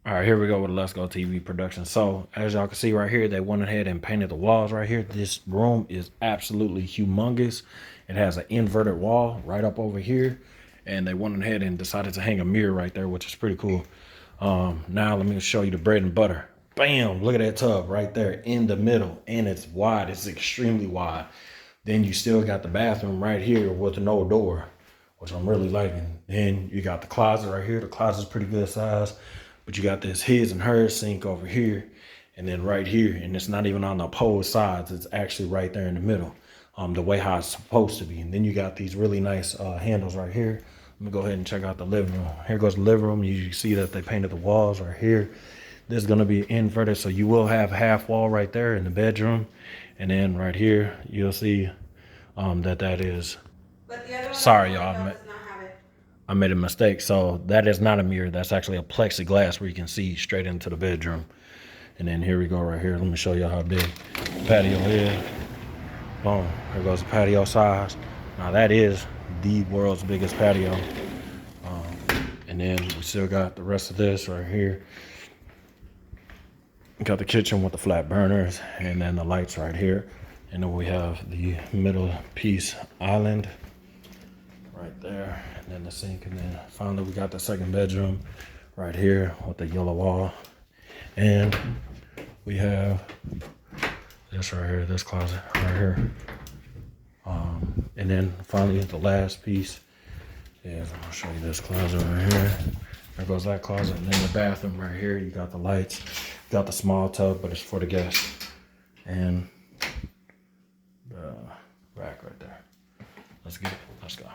All right, here we go with a Let's Go TV production. So as y'all can see right here, they went ahead and painted the walls right here. This room is absolutely humongous. It has an inverted wall right up over here. And they went ahead and decided to hang a mirror right there, which is pretty cool. Now let me show you the bread and butter. Bam, look at that tub right there in the middle. And it's wide, it's extremely wide. Then you still got the bathroom right here with no door, which I'm really liking. Then you got the closet right here. The closet's pretty good size. But you got this his and hers sink over here, and then right here, and it's not even on the opposed sides. It's actually right there in the middle, the way how it's supposed to be. And then you got these really nice handles right here. Let me go ahead and check out the living room. Here goes the living room. You see that they painted the walls right here. This is gonna be inverted, so you will have half wall right there in the bedroom, and then right here you'll see that is. Sorry, y'all. I made a mistake. So that is not a mirror. That's actually a plexiglass where you can see straight into the bedroom. And then here we go right here. Let me show you how big the patio is. Boom. Here goes the patio size. Now that is the world's biggest patio. And then we still got the rest of this right here. We got the kitchen with the flat burners and then the lights right here. And then we have the middle piece island right there, and then the sink, and then finally we got the second bedroom right here with the yellow wall, and we have this right here, this closet right here, and then finally the last piece is, I'm gonna show you this closet right here. There goes that closet, and then the bathroom right here. You got the lights, you got the small tub, but it's for the guests, and the rack right there. Let's get it. Let's go.